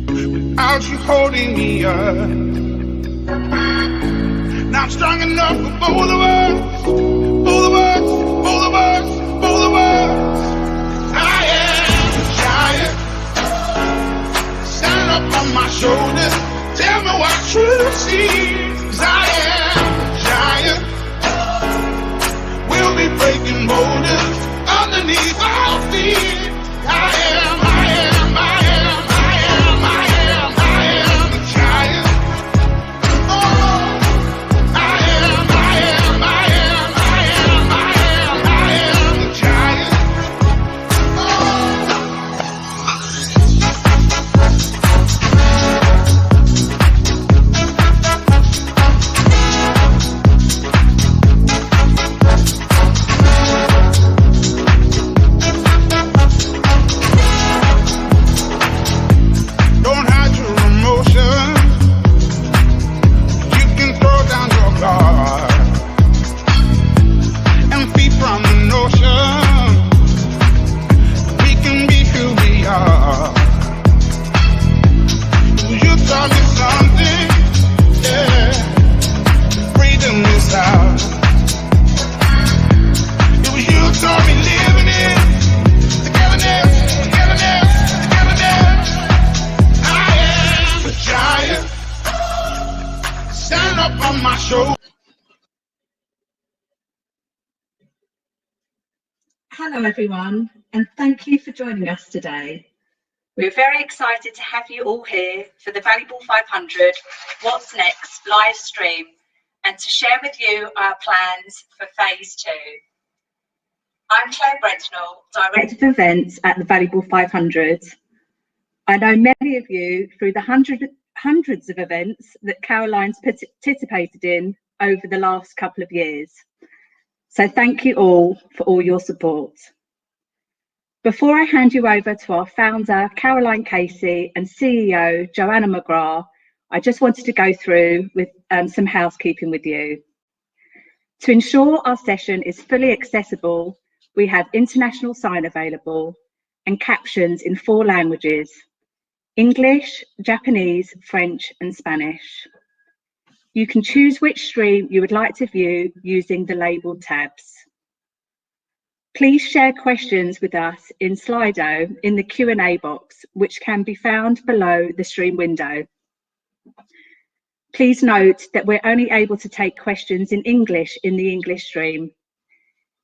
without you holding me up. Not strong enough for both of us, both of us, both of us, both of us. I am a giant. Stand up on my shoulders. Tell me what truth sees. 'Cause I am a giant. We'll be breaking boulders underneath our feet. I am, I am, I am, I am, I am, I am a giant. Oh, I am, I am, I am, I am, I am, I am a giant. Don't hide your emotions. You can throw down your guard and feed from the notion. We can be who we are. You taught me something, yeah. Freedom is out. It was you taught me living it. Togetherness, togetherness, togetherness. I am a giant. Stand up on my shoulder. Hello everyone, and thank you for joining us today. We're very excited to have you all here for the Valuable 500 What's Next live stream and to share with you our plans for phase 2. I'm Claire Brentnell, Director of Events at the Valuable 500. I know many of you through the hundreds of events that Caroline's participated in over the last couple of years. So thank you all for all your support. Before I hand you over to our founder, Caroline Casey, and CEO, Joanna McGrath, I just wanted to go through with some housekeeping with you. To ensure our session is fully accessible, we have international sign available and captions in 4 languages: English, Japanese, French, and Spanish. You can choose which stream you would like to view using the labeled tabs. Please share questions with us in Slido in the Q&A box, which can be found below the stream window. Please note that we're only able to take questions in English in the English stream.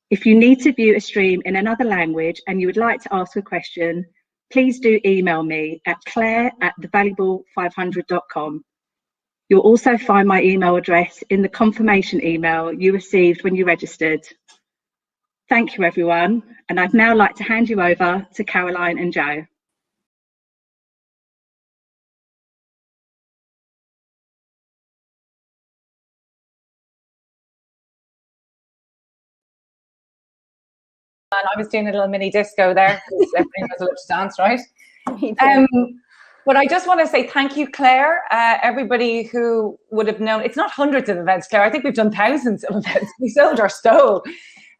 If you need to view a stream in another language and you would like to ask a question, please do email me at claire@thevaluable500.com. You'll also find my email address in the confirmation email you received when you registered. Thank you, everyone. And I'd now like to hand you over to Caroline and Joe. And I was doing a little mini disco there because everybody knows a little dance, right? But I just want to say thank you, Claire. Everybody who would have known, it's not hundreds of events, Claire. I think we've done thousands of events. We sold our stole.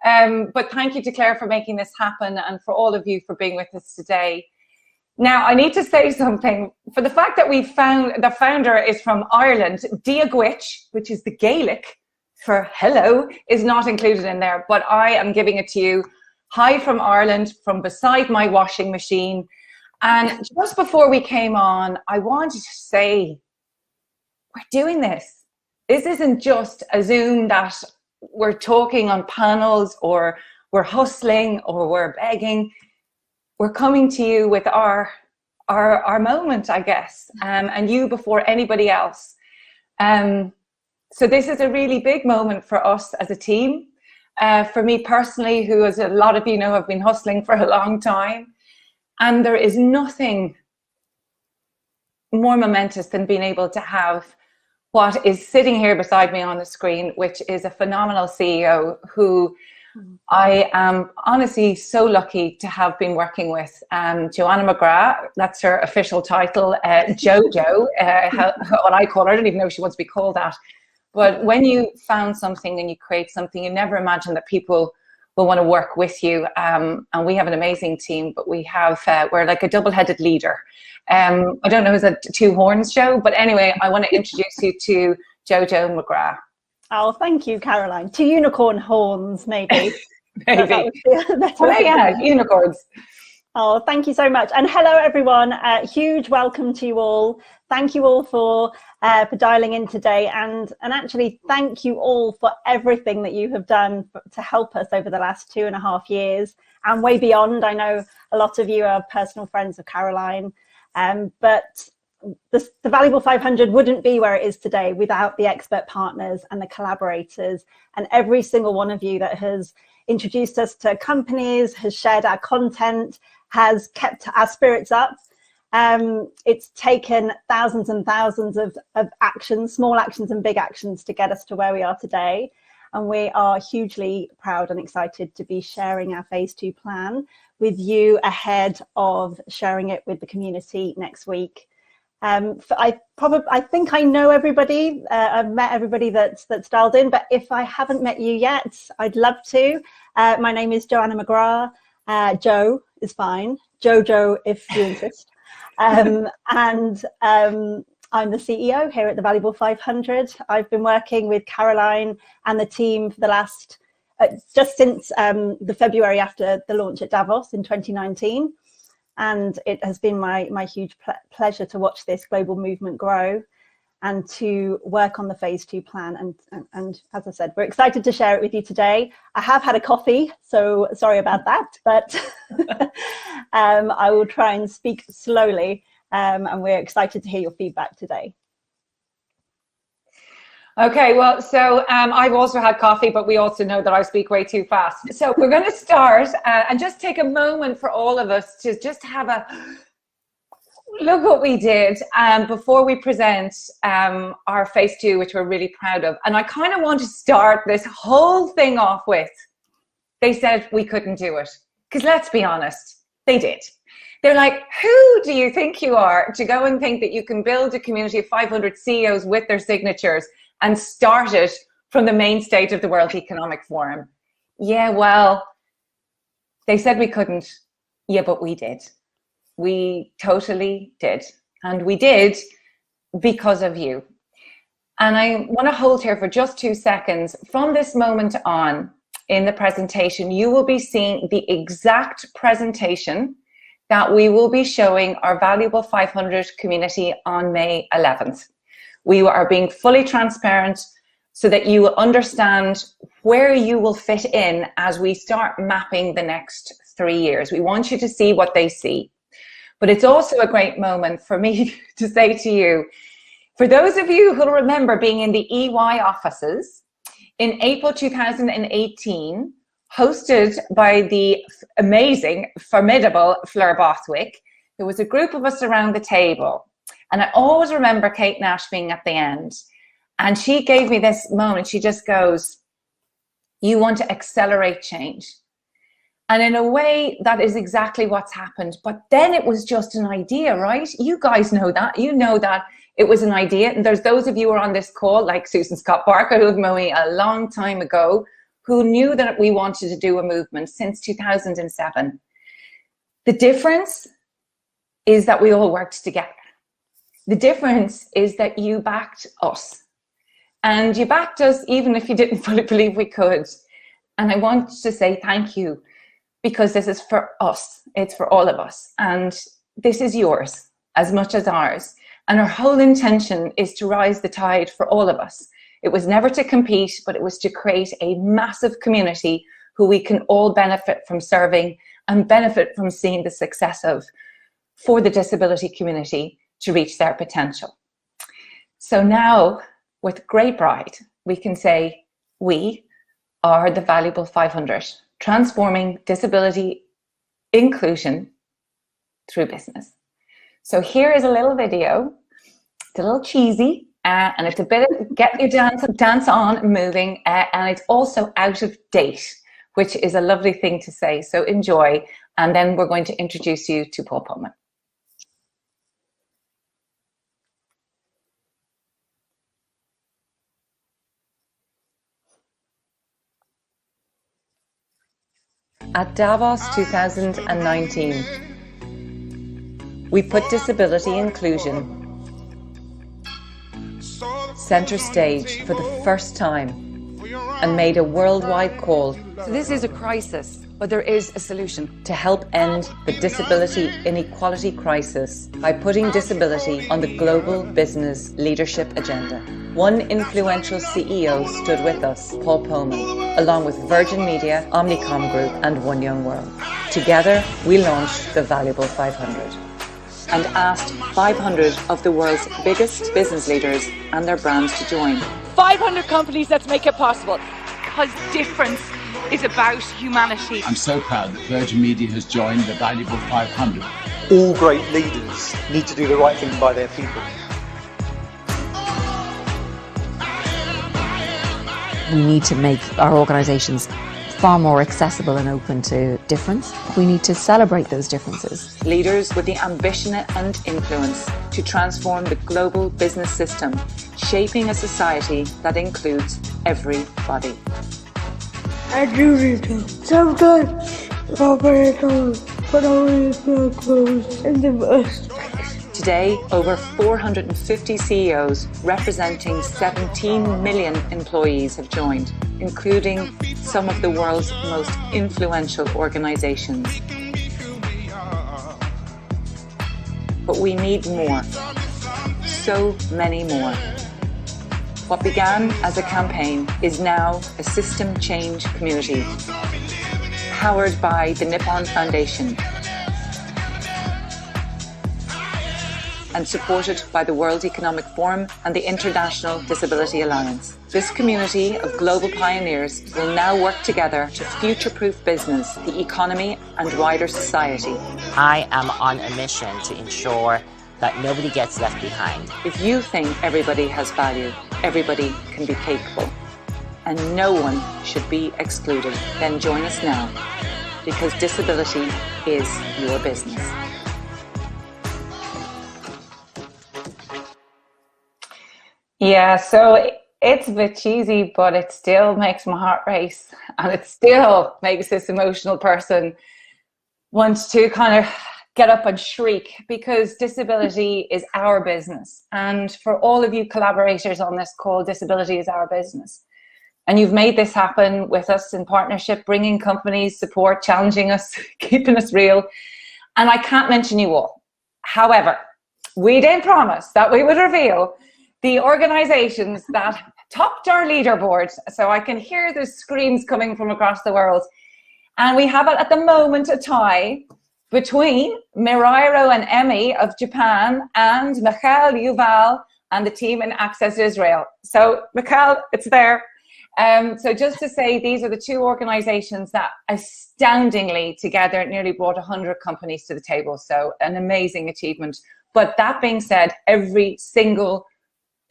But thank you to Claire for making this happen and for all of you for being with us today. Now, I need to say something. For the fact that we found the founder is from Ireland, Diagwich, which is the Gaelic for hello, is not included in there. But I am giving it to you. Hi from Ireland, from beside my washing machine. And just before we came on, I wanted to say, we're doing this. This isn't just a Zoom that we're talking on panels or we're hustling or we're begging. We're coming to you with our moment, I guess, and you before anybody else. So this is a really big moment for us as a team. For me personally, who, as a lot of you know, have been hustling for a long time. And there is nothing more momentous than being able to have what is sitting here beside me on the screen, which is a phenomenal CEO who I am honestly so lucky to have been working with. Joanna McGrath, that's her official title, Jojo, what I call her. I don't even know if she wants to be called that. But when you found something and you create something, you never imagine that people will want to work with you. And we have an amazing team, but we're like a double-headed leader. I don't know, is it a two horns show? But anyway, I want to introduce you to Jojo McGrath. Oh, thank you, Caroline. Two unicorn horns, maybe. Maybe. Yeah, unicorns. Oh, thank you so much. And hello, everyone. Huge welcome to you all. Thank you all for dialing in today. And actually, thank you all for everything that you have done to help us over the last 2.5 years and way beyond. I know a lot of you are personal friends of Caroline, but the Valuable 500 wouldn't be where it is today without the expert partners and the collaborators and every single one of you that has introduced us to companies, has shared our content, has kept our spirits up. It's taken thousands and thousands of actions, small actions and big actions to get us to where we are today. And we are hugely proud and excited to be sharing our phase 2 plan with you ahead of sharing it with the community next week. I think I know everybody. I've met everybody that's dialed in, but if I haven't met you yet, I'd love to. My name is Joanna McGrath. Joe is fine. Jojo, if you insist. I'm the CEO here at the Valuable 500. I've been working with Caroline and the team for the last, just since the February after the launch at Davos in 2019. And it has been my huge pleasure to watch this global movement grow and to work on the phase 2 plan. And as I said, we're excited to share it with you today. I have had a coffee, so sorry about that, but I will try and speak slowly. And we're excited to hear your feedback today. Okay, well, so I've also had coffee, but we also know that I speak way too fast. So we're going to start and just take a moment for all of us to just have a look what we did before we present our phase 2, which we're really proud of. And I kind of want to start this whole thing off with, they said we couldn't do it. Because let's be honest, they did. They're like, who do you think you are to go and think that you can build a community of 500 CEOs with their signatures and start it from the main stage of the World Economic Forum? Yeah, well, they said we couldn't. Yeah, but we did. We totally did. And we did because of you. And I want to hold here for just 2 seconds. From this moment on in the presentation, you will be seeing the exact presentation that we will be showing our Valuable 500 community on May 11th. We are being fully transparent so that you will understand where you will fit in as we start mapping the next 3 years. We want you to see what they see. But it's also a great moment for me to say to you, for those of you who remember being in the EY offices in April 2018, hosted by the amazing, formidable Fleur Bothwick, there was a group of us around the table. And I always remember Kate Nash being at the end. And she gave me this moment. She just goes, you want to accelerate change. And in a way, that is exactly what's happened. But then it was just an idea, right? You guys know that. You know that it was an idea. And there's those of you who are on this call, like Susan Scott Parker, who have known me a long time ago, who knew that we wanted to do a movement since 2007. The difference is that we all worked together. The difference is that you backed us. And you backed us even if you didn't fully believe we could. And I want to say thank you, because this is for us. It's for all of us. And this is yours as much as ours. And our whole intention is to rise the tide for all of us. It was never to compete, but it was to create a massive community who we can all benefit from serving and benefit from seeing the success of for the disability community to reach their potential. So now, with great pride, we can say we are the Valuable 500, transforming disability inclusion through business. So here is a little video. It's a little cheesy, and it's a bit of get your dance on moving, and it's also out of date, which is a lovely thing to say. So enjoy, and then we're going to introduce you to Paul Pullman. At Davos 2019, we put disability inclusion center stage for the first time and made a worldwide call. So this is a crisis, but there is a solution to help end the disability inequality crisis by putting disability on the global business leadership agenda. One influential CEO stood with us, Paul Polman, along with Virgin Media, Omnicom Group and One Young World. Together, we launched the Valuable 500 and asked 500 of the world's biggest business leaders and their brands to join. 500 companies, let's make it possible, because difference is about humanity. I'm so proud that Virgin Media has joined the Valuable 500. All great leaders need to do the right thing by their people. We need to make our organisations far more accessible and open to difference. We need to celebrate those differences. Leaders with the ambition and influence to transform the global business system, shaping a society that includes everybody. I do retail. Sometimes operators put always my clothes in the bus. Today, over 450 CEOs representing 17 million employees have joined, including some of the world's most influential organizations. But we need more, so many more. What began as a campaign is now a system change community, powered by the Nippon Foundation and supported by the World Economic Forum and the International Disability Alliance. This community of global pioneers will now work together to future-proof business, the economy and wider society. I am on a mission to ensure that nobody gets left behind. If you think everybody has value, everybody can be capable, and no one should be excluded, then join us now, because disability is your business. Yeah, so it's a bit cheesy, but it still makes my heart race, and it still makes this emotional person want to kind of get up and shriek, because disability is our business. And for all of you collaborators on this call, disability is our business. And you've made this happen with us in partnership, bringing companies, support, challenging us, keeping us real. And I can't mention you all. However, we did promise that we would reveal the organizations that topped our leaderboard. So I can hear the screams coming from across the world. And we have at the moment a tie between Mirairo and Emi of Japan and Michal Yuval and the team in Access Israel. So Michal, it's there. So just to say, these are the two organizations that astoundingly together nearly brought 100 companies to the table. So an amazing achievement. But that being said, every single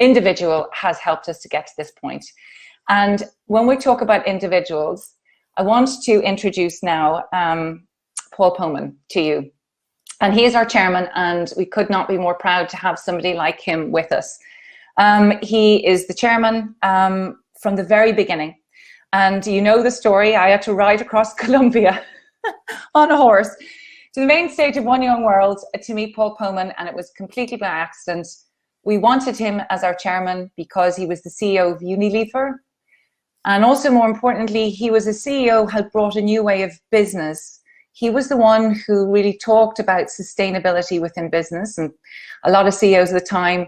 individual has helped us to get to this point. And when we talk about individuals, I want to introduce now Paul Polman to you. And he is our chairman, and we could not be more proud to have somebody like him with us. He is the chairman from the very beginning. And you know the story. I had to ride across Colombia on a horse to the main stage of One Young World to meet Paul Polman, and it was completely by accident. We wanted him as our chairman because he was the CEO of Unilever. And also, more importantly, he was a CEO who had brought a new way of business. He was the one who really talked about sustainability within business. And a lot of CEOs at the time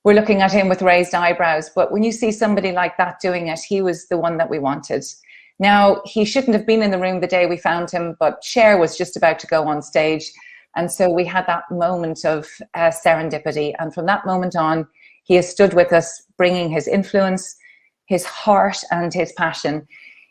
were looking at him with raised eyebrows. But when you see somebody like that doing it, he was the one that we wanted. Now, he shouldn't have been in the room the day we found him, but Cher was just about to go on stage. And so we had that moment of serendipity. And from that moment on, he has stood with us, bringing his influence, his heart and his passion.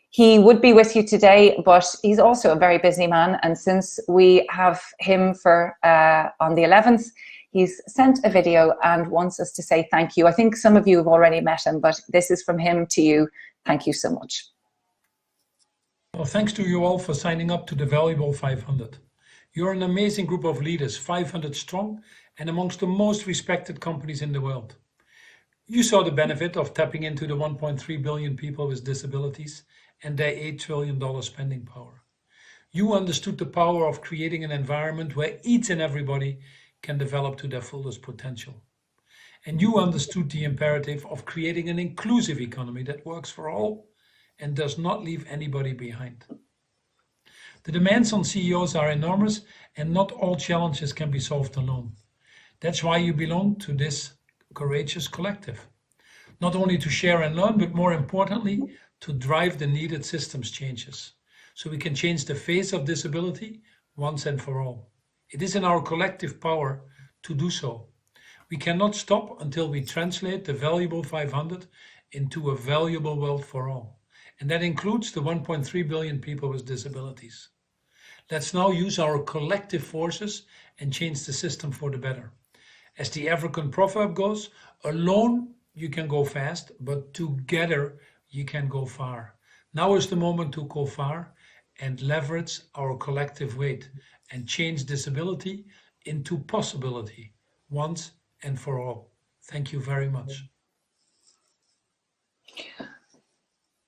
He would be with you today, but he's also a very busy man. And since we have him for on the 11th, he's sent a video and wants us to say thank you. I think some of you have already met him, but this is from him to you. Thank you so much. Well, thanks to you all for signing up to the Valuable 500. You're an amazing group of leaders, 500 strong, and amongst the most respected companies in the world. You saw the benefit of tapping into the 1.3 billion people with disabilities and their $8 trillion spending power. You understood the power of creating an environment where each and everybody can develop to their fullest potential. And you understood the imperative of creating an inclusive economy that works for all and does not leave anybody behind. The demands on CEOs are enormous, and not all challenges can be solved alone. That's why you belong to this courageous collective. Not only to share and learn, but more importantly, to drive the needed systems changes, so we can change the face of disability once and for all. It is in our collective power to do so. We cannot stop until we translate the valuable 500 into a valuable world for all. And that includes the 1.3 billion people with disabilities. Let's now use our collective forces and change the system for the better. As the African proverb goes, alone you can go fast, but together you can go far. Now is the moment to go far and leverage our collective weight and change disability into possibility once and for all. Thank you very much.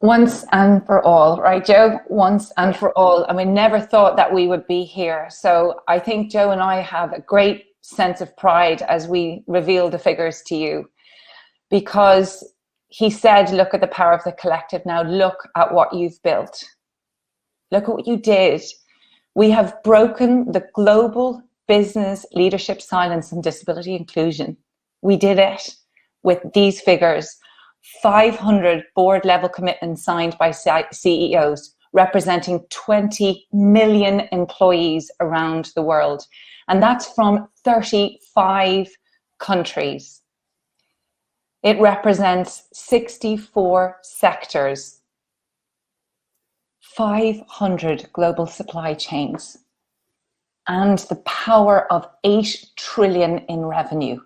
Once and for all, right, Joe? Once and for all. And we never thought that we would be here. So I think Joe and I have a great sense of pride as we reveal the figures to you, because he said, look at the power of the collective. Now look at what you've built. Look at what you did. We have broken the global business leadership silence on disability inclusion. We did it with these figures. 500 board level commitments signed by CEOs representing 20 million employees around the world. And that's from 35 countries. It represents 64 sectors, 500 global supply chains, and the power of 8 trillion in revenue.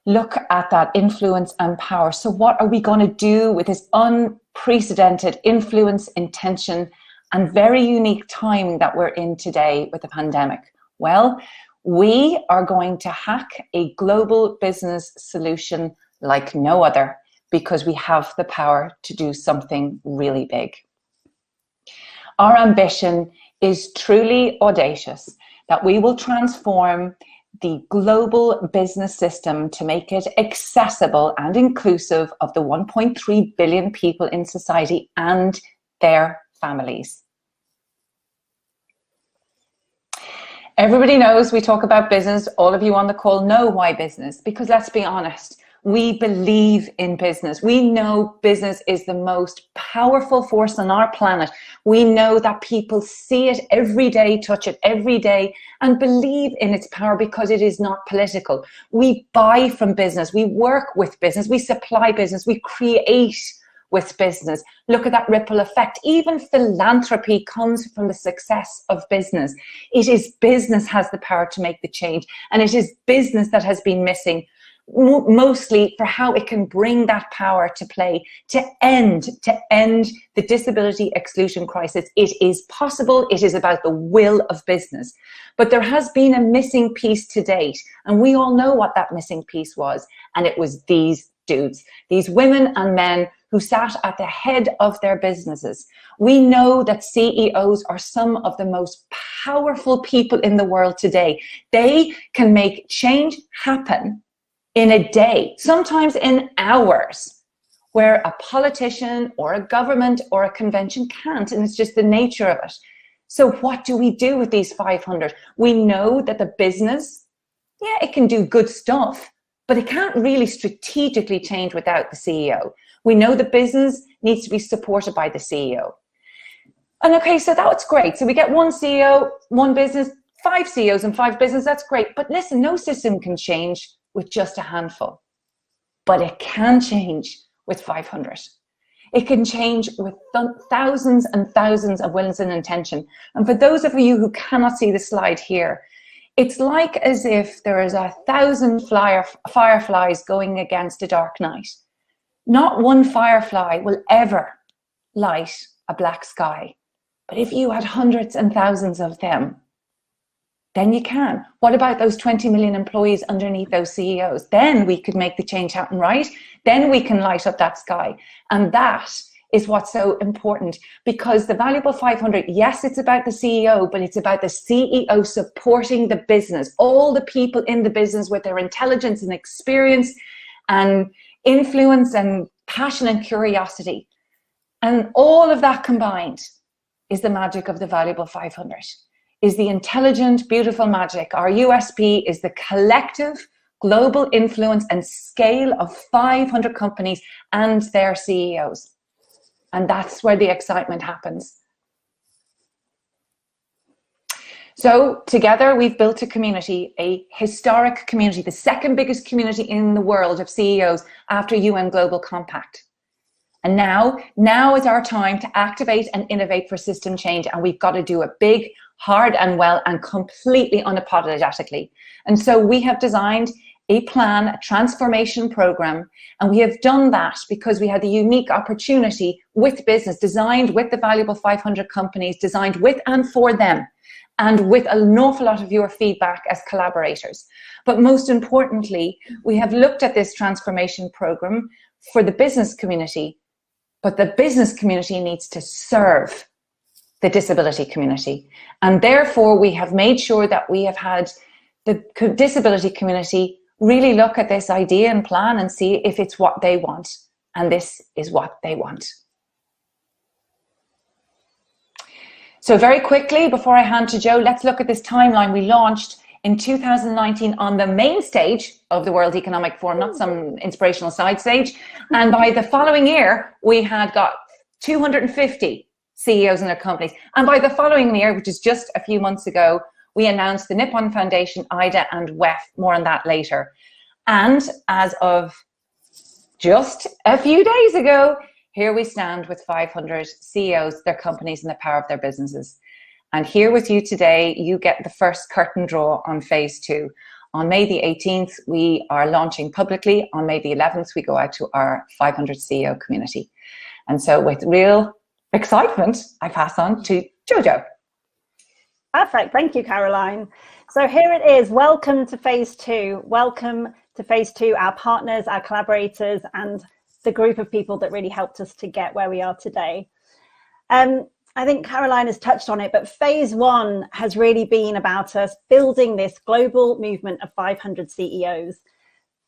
Look at that influence and power. So what are we going to do with this unprecedented influence, intention, and very unique time that we're in today with the pandemic? Well, we are going to hack a global business solution like no other, because we have the power to do something really big. Our ambition is truly audacious, that we will transform the global business system to make it accessible and inclusive of the 1.3 billion people in society and their families. Everybody knows we talk about business. All of you on the call know why business, because let's be honest, we believe in business. We know business is the most powerful force on our planet. We know that people see it every day, touch it every day, and believe in its power because it is not political. We buy from business, we work with business, we supply business, we create with business. Look at that ripple effect. Even philanthropy comes from the success of business. It is business has the power to make the change, and it is business that has been missing mostly for how it can bring that power to play to end the disability exclusion crisis. It is possible. It is about the will of business. But there has been a missing piece to date, and we all know what that missing piece was, and it was these dudes, these women and men who sat at the head of their businesses. We know that CEOs are some of the most powerful people in the world today. They can make change happen in a day, sometimes in hours, where a politician or a government or a convention can't, and it's just the nature of it. So what do we do with these 500? We know that the business, yeah, it can do good stuff, but it can't really strategically change without the CEO. We know the business needs to be supported by the CEO. And okay, so that's great. So we get one CEO, one business, 5 CEOs and 5 business, that's great. But listen, no system can change with just a handful, but it can change with 500. It can change with thousands and thousands of wills and intention. And for those of you who cannot see the slide here, it's like as if there is 1,000 fireflies going against a dark night. Not one firefly will ever light a black sky. But if you had hundreds and thousands of them, then you can. What about those 20 million employees underneath those CEOs? Then we could make the change happen, right? Then we can light up that sky. And that is what's so important, because the Valuable 500, yes, it's about the CEO, but it's about the CEO supporting the business, all the people in the business with their intelligence and experience and influence and passion and curiosity. And all of that combined is the magic of the Valuable 500, is the intelligent, beautiful magic. Our USP is the collective global influence and scale of 500 companies and their CEOs. And that's where the excitement happens. So together we've built a community, a historic community, the second biggest community in the world of CEOs after UN Global Compact. And now is our time to activate and innovate for system change. And we've got to do it big, hard and well, and completely unapologetically. And so we have designed a plan, a transformation program, and we have done that because we had the unique opportunity with business, designed with the Valuable 500 companies, designed with and for them, and with an awful lot of your feedback as collaborators. But most importantly, we have looked at this transformation program for the business community, but the business community needs to serve the disability community. And therefore, we have made sure that we have had the disability community really look at this idea and plan and see if it's what they want. And this is what they want. So very quickly, before I hand to Joe, let's look at this timeline. We launched in 2019 on the main stage of the World Economic Forum, not some inspirational side stage. And by the following year, we had got 250 CEOs in their companies. And by the following year, which is just a few months ago, we announced the Nippon Foundation, IDA and WEF, more on that later. And as of just a few days ago, here we stand with 500 CEOs, their companies and the power of their businesses. And here with you today, you get the first curtain draw on phase 2. On May the 18th, we are launching publicly. On May the 11th, we go out to our 500 CEO community. And so with real excitement, I pass on to Jojo. Perfect. Thank you, Caroline. So here it is. Welcome to phase 2. Welcome to phase 2, our partners, our collaborators, and the group of people that really helped us to get where we are today. I think Caroline has touched on it, but phase 1 has really been about us building this global movement of 500 CEOs.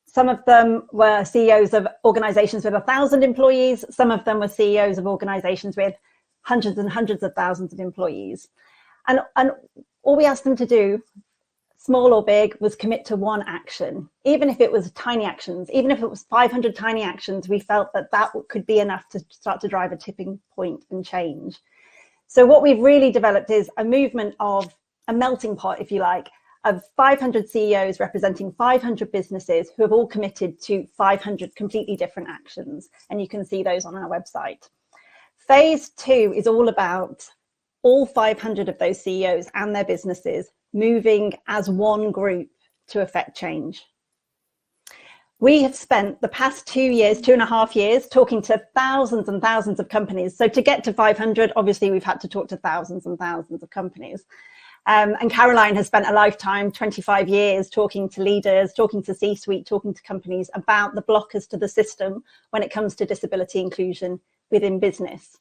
Some of them were CEOs of organizations with 1,000 employees. Some of them were CEOs of organizations with hundreds and hundreds of thousands of employees. And all we asked them to do, small or big, was commit to one action. Even if it was tiny actions, even if it was 500 tiny actions, we felt that that could be enough to start to drive a tipping point and change. So what we've really developed is a movement of a melting pot, if you like, of 500 CEOs representing 500 businesses who have all committed to 500 completely different actions. And you can see those on our website. Phase 2 is all about all 500 of those CEOs and their businesses moving as one group to affect change. We have spent the past 2.5 years, talking to thousands and thousands of companies. So to get to 500, obviously we've had to talk to thousands and thousands of companies. And Caroline has spent a lifetime, 25 years, talking to leaders, talking to C-suite, talking to companies about the blockers to the system when it comes to disability inclusion within business.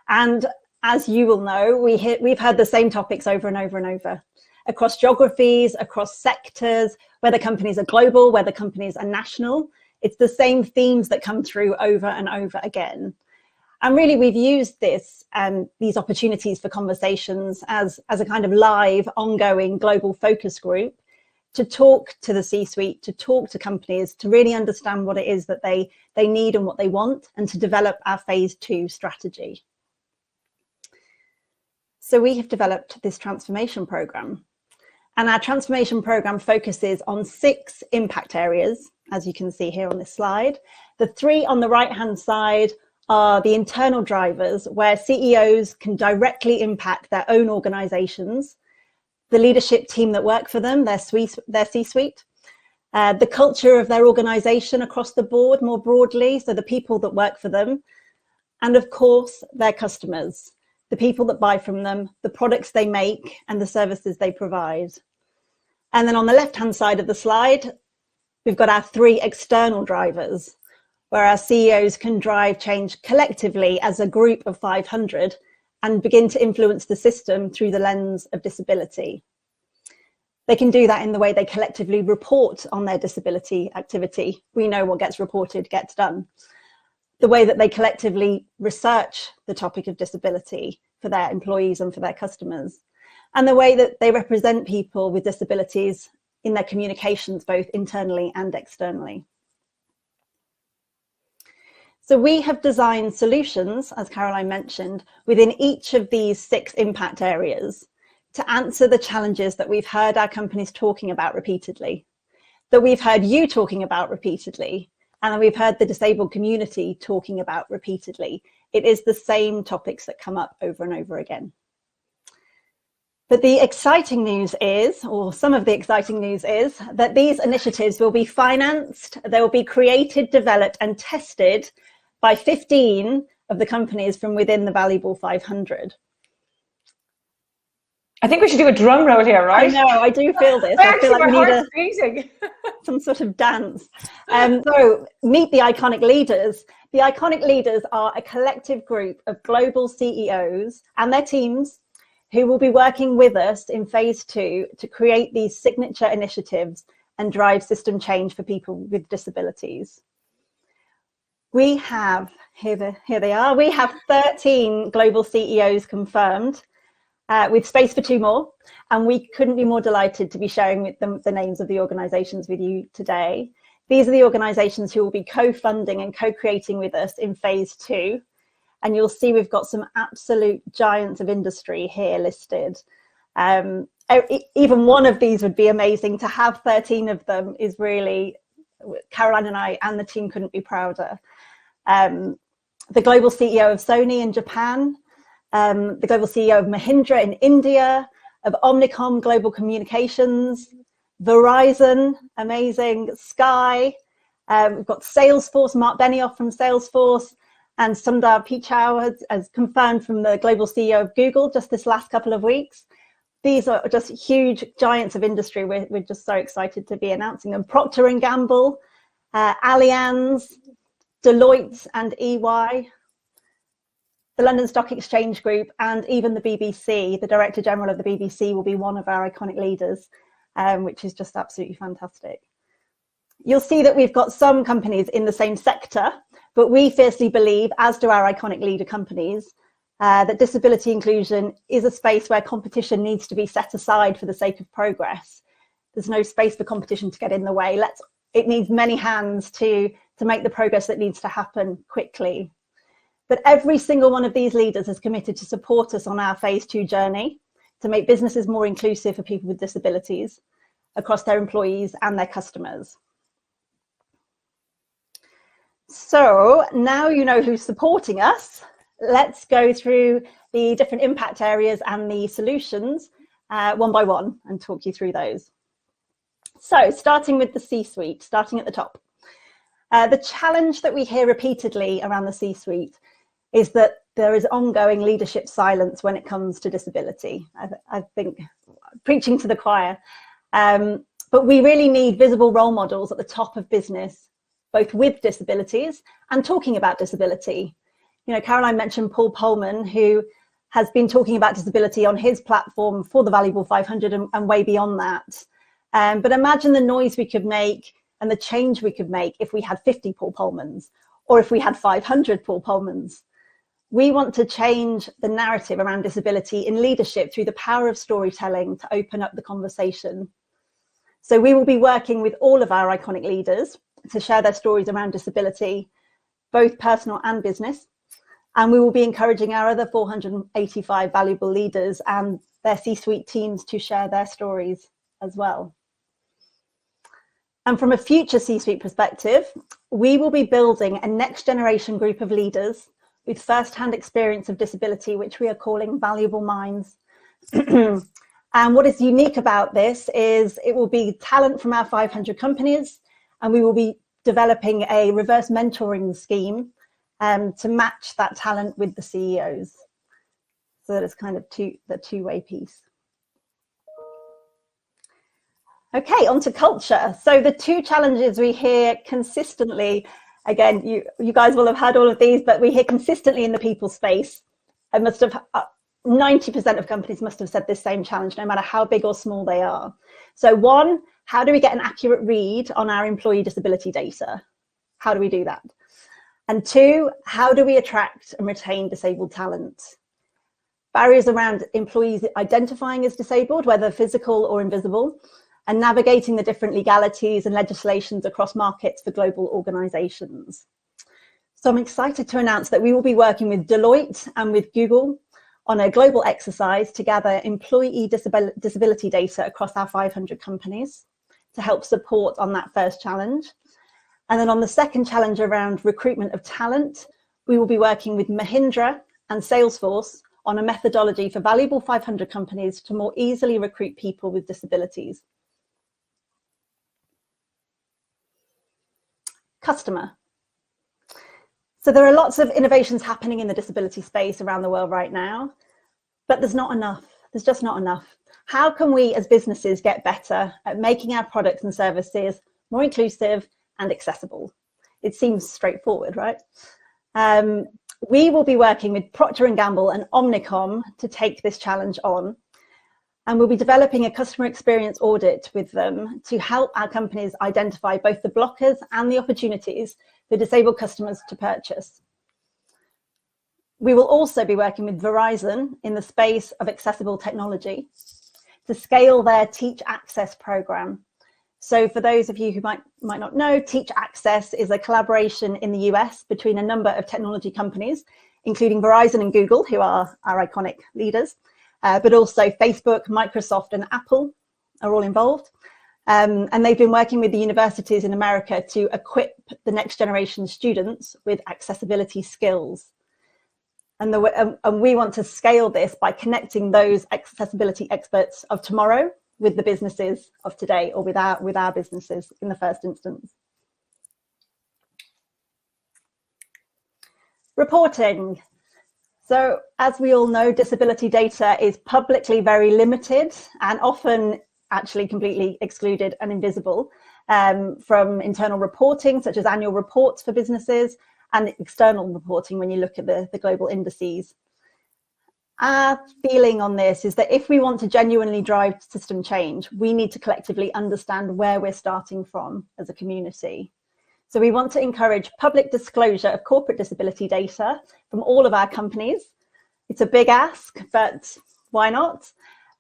And as you will know, we've heard the same topics over and over and over, across geographies, across sectors, whether companies are global, whether companies are national. It's the same themes that come through over and over again. And really, we've used this these opportunities for conversations as a kind of live, ongoing global focus group to talk to the C-suite, to talk to companies, to really understand what it is that they need and what they want, and to develop our phase 2 strategy. So we have developed this transformation program, and our transformation program focuses on 6 impact areas, as you can see here on this slide. The 3 on the right-hand side are the internal drivers, where CEOs can directly impact their own organizations, the leadership team that work for them, their C-suite, the culture of their organization across the board more broadly, so the people that work for them, and of course, their customers, the people that buy from them, the products they make, and the services they provide. And then on the left-hand side of the slide, we've got our 3 external drivers, where our CEOs can drive change collectively as a group of 500 and begin to influence the system through the lens of disability. They can do that in the way they collectively report on their disability activity. We know what gets reported gets done. The way that they collectively research the topic of disability for their employees and for their customers, and the way that they represent people with disabilities in their communications, both internally and externally. So we have designed solutions, as Caroline mentioned, within each of these 6 impact areas to answer the challenges that we've heard our companies talking about repeatedly, that we've heard you talking about repeatedly, and that we've heard the disabled community talking about repeatedly. It is the same topics that come up over and over again. But the exciting news is, or some of the exciting news is, that these initiatives will be financed, they will be created, developed and tested by 15 of the companies from within the Valuable 500. I think we should do a drum roll here, right? I know, I do feel this. I feel like we need some sort of dance. So meet the Iconic Leaders. The Iconic Leaders are a collective group of global CEOs and their teams who will be working with us in phase 2 to create these signature initiatives and drive system change for people with disabilities. We have, here they are, we have 13 global CEOs confirmed, with space for 2 more, and we couldn't be more delighted to be sharing with them the names of the organisations with you today. These are the organisations who will be co-funding and co-creating with us in phase 2. And you'll see we've got some absolute giants of industry here listed. Even one of these would be amazing. To have 13 of them is really, Caroline and I and the team couldn't be prouder. The global CEO of Sony in Japan, the global CEO of Mahindra in India, of Omnicom Global Communications, Verizon, amazing, Sky, we've got Salesforce, Mark Benioff from Salesforce, and Sundar Pichai has confirmed from the global CEO of Google just this last couple of weeks. These are just huge giants of industry. We're just so excited to be announcing them. Procter & Gamble, Allianz, Deloitte and EY, the London Stock Exchange Group, and even the BBC. The Director General of the BBC will be one of our Iconic Leaders, which is just absolutely fantastic. You'll see that we've got some companies in the same sector, but we fiercely believe, as do our Iconic Leader companies, that disability inclusion is a space where competition needs to be set aside for the sake of progress. There's no space for competition to get in the way. It needs many hands to make the progress that needs to happen quickly. But every single one of these leaders is committed to support us on our phase 2 journey to make businesses more inclusive for people with disabilities across their employees and their customers. So now you know who's supporting us. Let's go through the different impact areas and the solutions one by one and talk you through those. So starting with the C-suite, starting at the top. The challenge that we hear repeatedly around the C-suite is that there is ongoing leadership silence when it comes to disability. I think preaching to the choir, but we really need visible role models at the top of business, both with disabilities and talking about disability. You know, Caroline mentioned Paul Polman, who has been talking about disability on his platform for the Valuable 500 and way beyond that. But imagine the noise we could make and the change we could make if we had 50 Paul Polmans, or if we had 500 Paul Polmans. We want to change the narrative around disability in leadership through the power of storytelling to open up the conversation. So we will be working with all of our Iconic Leaders to share their stories around disability, both personal and business. And we will be encouraging our other 485 valuable leaders and their C-suite teams to share their stories as well. And from a future C-suite perspective, we will be building a next generation group of leaders with first-hand experience of disability, which we are calling Valuable Minds. And what is unique about this is it will be talent from our 500 companies, and we will be developing a reverse mentoring scheme to match that talent with the CEOs. So that is kind of the two-way piece. Okay, on to culture. So the two challenges we hear consistently Again, you guys will have heard all of these, but we hear consistently in the people space. I must have 90% of companies must have said this same challenge, no matter how big or small they are. So one, how do we get an accurate read on our employee disability data? How do we do that? And two, how do we attract and retain disabled talent? Barriers around employees identifying as disabled, whether physical or invisible, and navigating the different legalities and legislations across markets for global organizations. So I'm excited to announce that we will be working with Deloitte and with Google on a global exercise to gather employee disability data across our 500 companies to help support on that first challenge. And then on the second challenge around recruitment of talent, we will be working with Mahindra and Salesforce on a methodology for valuable 500 companies to more easily recruit people with disabilities. Customer. So there are lots of innovations happening in the disability space around the world right now, but there's not enough. There's just not enough. How can we as businesses get better at making our products and services more inclusive and accessible? It seems straightforward, right? We will be working with Procter & Gamble and Omnicom to take this challenge on. And we'll be developing a customer experience audit with them to help our companies identify both the blockers and the opportunities for disabled customers to purchase. We will also be working with Verizon in the space of accessible technology to scale their Teach Access program. So for those of you who might not know, Teach Access is a collaboration in the US between a number of technology companies, including Verizon and Google, who are our iconic leaders, but also Facebook, Microsoft, and Apple are all involved. And they've been working with the universities in America to equip the next generation students with accessibility skills. And we want to scale this by connecting those accessibility experts of tomorrow with the businesses of today, or with our businesses in the first instance. Reporting. So as we all know, disability data is publicly very limited and often actually completely excluded and invisible from internal reporting, such as annual reports for businesses, and external reporting when you look at the global indices. Our feeling on this is that if we want to genuinely drive system change, we need to collectively understand where we're starting from as a community. So we want to encourage public disclosure of corporate disability data from all of our companies. It's a big ask, but why not?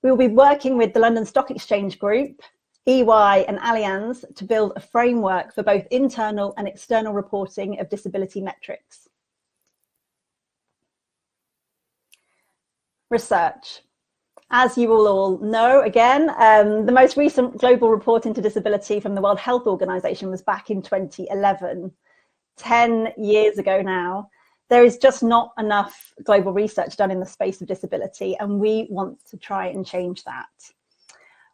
We will be working with the London Stock Exchange Group, EY and Allianz to build a framework for both internal and external reporting of disability metrics. Research. As you will all know, again, the most recent global report into disability from the World Health Organization was back in 2011, 10 years ago now. There is just not enough global research done in the space of disability, and we want to try and change that.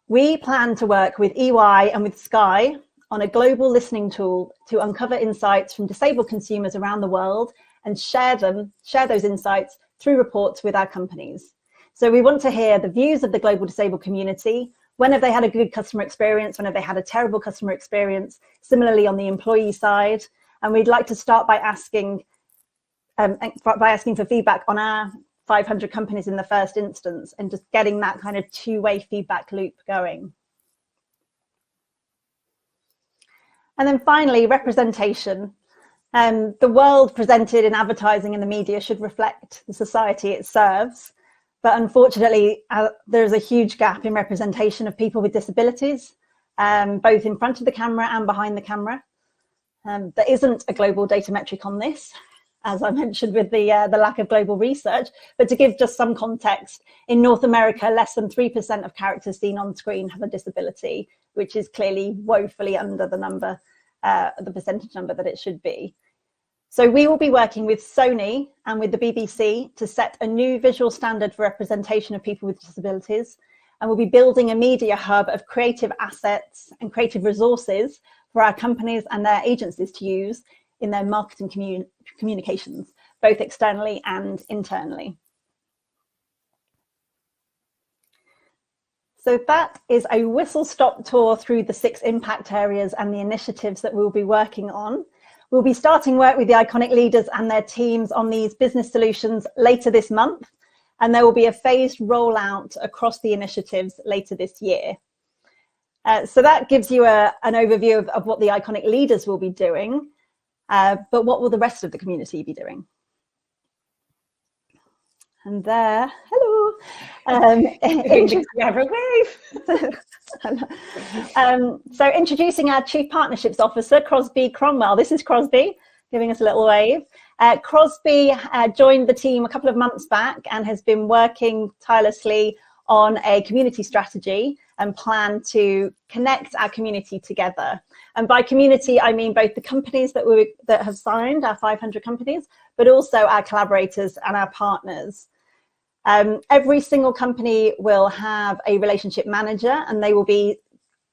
We plan to work with EY and with Sky on a global listening tool to uncover insights from disabled consumers around the world and share those insights through reports with our companies. So we want to hear the views of the global disabled community. When have they had a good customer experience? When have they had a terrible customer experience? Similarly on the employee side. And we'd like to start by asking for feedback on our 500 companies in the first instance, and just getting that kind of two-way feedback loop going. And then finally, representation. The world presented in advertising and the media should reflect the society it serves. But unfortunately, there's a huge gap in representation of people with disabilities, both in front of the camera and behind the camera. There isn't a global data metric on this, as I mentioned with the lack of global research. But to give just some context, in North America, less than 3% of characters seen on screen have a disability, which is clearly woefully under the number, the percentage number that it should be. So we will be working with Sony and with the BBC to set a new visual standard for representation of people with disabilities. And we'll be building a media hub of creative assets and creative resources for our companies and their agencies to use in their marketing communications, both externally and internally. So that is a whistle-stop tour through the 6 impact areas and the initiatives that we'll be working on. We'll be starting work with the Iconic leaders and their teams on these business solutions later this month, and there will be a phased rollout across the initiatives later this year. So that gives you an overview of what the Iconic leaders will be doing, but what will the rest of the community be doing? And there, hello. Have a wave. So introducing our Chief Partnerships Officer, Crosby Cromwell. This is Crosby giving us a little wave. Crosby joined the team a couple of months back and has been working tirelessly on a community strategy and plan to connect our community together. And by community, I mean both the companies that have signed, our 500 companies, but also our collaborators and our partners. Every single company will have a relationship manager, and they will be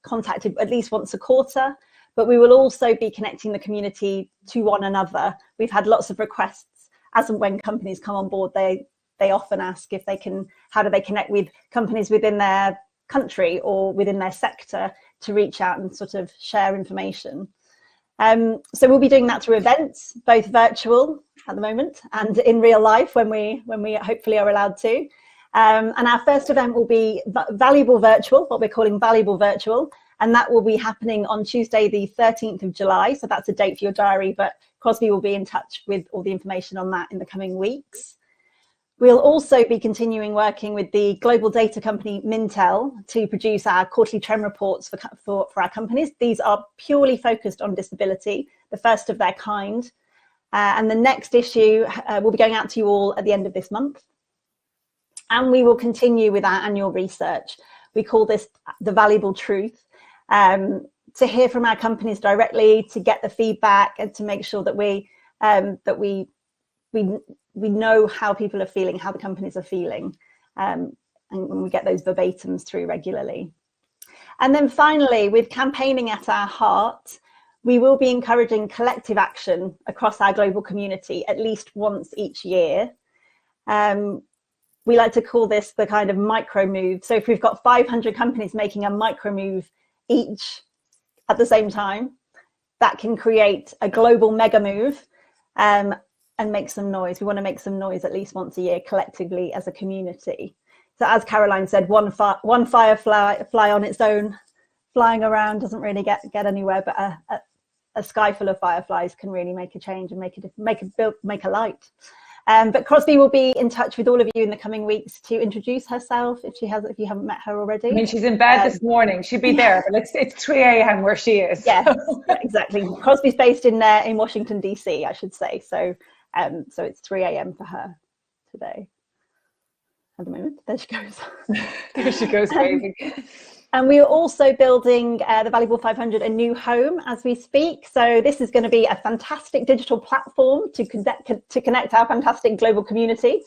contacted at least once a quarter, but we will also be connecting the community to one another. We've had lots of requests as and when companies come on board. They often ask if they can, how do they connect with companies within their country or within their sector to reach out and sort of share information. So we'll be doing that through events, both virtual at the moment and in real life when we hopefully are allowed to. And our first event will be Valuable Virtual, what we're calling Valuable Virtual, and that will be happening on Tuesday, the 13th of July. So that's a date for your diary, but Crosby will be in touch with all the information on that in the coming weeks. We'll also be continuing working with the global data company Mintel to produce our quarterly trend reports for our companies. These are purely focused on disability, the first of their kind. And the next issue will be going out to you all at the end of this month. And we will continue with our annual research. We call this the Valuable Truth, to hear from our companies directly, to get the feedback and to make sure that we know how people are feeling, how the companies are feeling, and when we get those verbatims through regularly. And then finally, with campaigning at our heart, we will be encouraging collective action across our global community at least once each year. We like to call this the kind of micro move. So if we've got 500 companies making a micro move each at the same time, that can create a global mega move. And make some noise. We want to make some noise at least once a year collectively as a community. So as Caroline said, one firefly on its own flying around doesn't really get anywhere, but a sky full of fireflies can really make a change and make a light. But Crosby will be in touch with all of you in the coming weeks to introduce herself if you haven't met her already. I mean, she's in bed this morning. She'll be there, but it's 3 a.m. where she is. Yes, exactly. Crosby's based in Washington, DC, I should say. So it's 3 a.m. for her today. At the moment, there she goes. There she goes, waving. And we are also building the Valuable 500 a new home as we speak. So this is going to be a fantastic digital platform to connect our fantastic global community.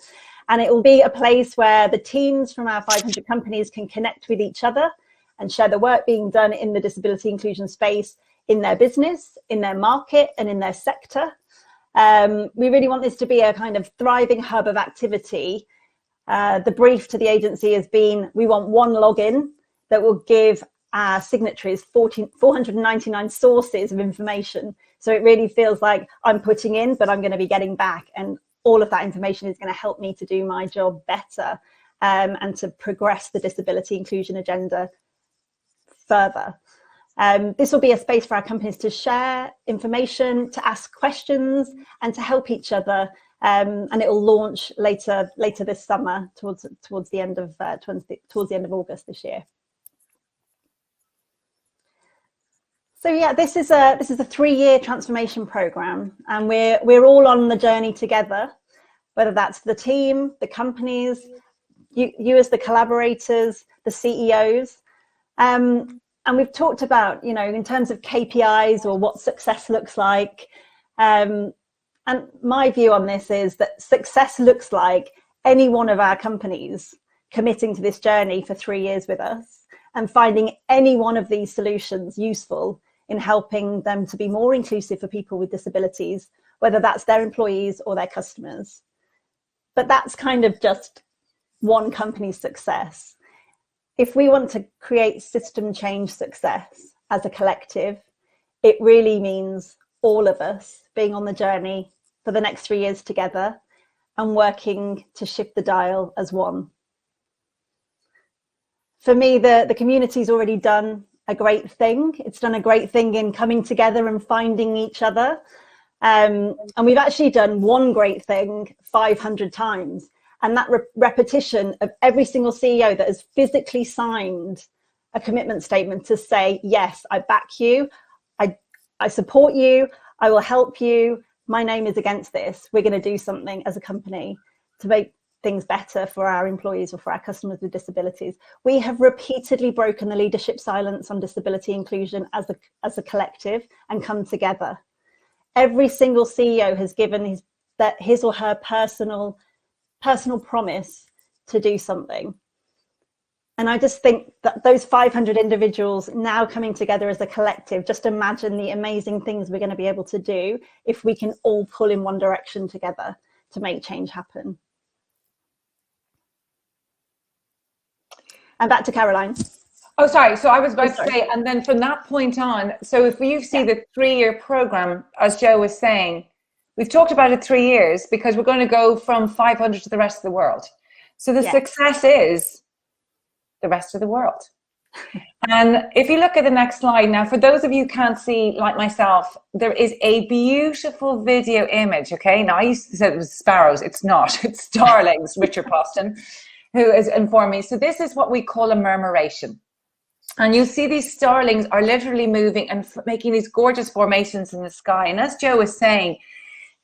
And it will be a place where the teams from our 500 companies can connect with each other and share the work being done in the disability inclusion space in their business, in their market, and in their sector. We really want this to be a kind of thriving hub of activity. The brief to the agency has been, we want one login that will give our signatories 499 sources of information. So it really feels like I'm putting in, but I'm going to be getting back. And all of that information is going to help me to do my job better and to progress the disability inclusion agenda further. This will be a space for our companies to share information, to ask questions, and to help each other. And it will launch later this summer, towards the end of August this year. So yeah, this is a 3-year transformation program, and we're all on the journey together. Whether that's the team, the companies, you as the collaborators, the CEOs. And we've talked about, in terms of KPIs or what success looks like. And my view on this is that success looks like any one of our companies committing to this journey for 3 years with us and finding any one of these solutions useful in helping them to be more inclusive for people with disabilities, whether that's their employees or their customers. But that's kind of just one company's success. If we want to create system change success as a collective, it really means all of us being on the journey for the next 3 years together and working to shift the dial as one. For me, the community's already done a great thing. It's done a great thing in coming together and finding each other. And we've actually done one great thing 500 times. And that repetition of every single CEO that has physically signed a commitment statement to say, yes, I back you, I support you, I will help you, my name is against this. We're going to do something as a company to make things better for our employees or for our customers with disabilities. We have repeatedly broken the leadership silence on disability inclusion as a collective and come together. Every single CEO has given his or her personal promise to do something. And I just think that those 500 individuals now coming together as a collective, just imagine the amazing things we're going to be able to do if we can all pull in one direction together to make change happen. And back to Caroline. Oh, sorry. So I was about to say, and then from that point on, so if you see the 3-year program, as Joe was saying, we've talked about it 3 years because we're going to go from 500 to the rest of the world. So the success is the rest of the world. And if you look at the next slide now, for those of you who can't see like myself, there is a beautiful video image. Okay, now I used to say it was sparrows. It's not. It's starlings. Richard Poston, who has informed me. So this is what we call a murmuration. And you see these starlings are literally moving and making these gorgeous formations in the sky. And as Joe was saying,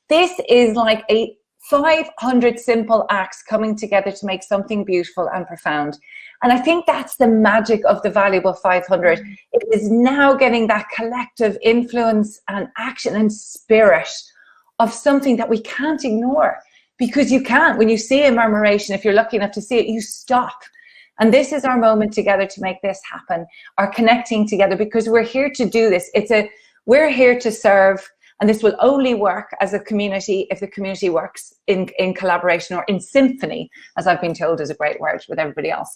this is like a 500 simple acts coming together to make something beautiful and profound. And I think that's the magic of the Valuable 500. It is now getting that collective influence and action and spirit of something that we can't ignore, because you can't. When you see a murmuration, if you're lucky enough to see it, you stop. And this is our moment together to make this happen, our connecting together, because we're here to do this. We're here to serve. And this will only work as a community if the community works in collaboration, or in symphony, as I've been told is a great word, with everybody else.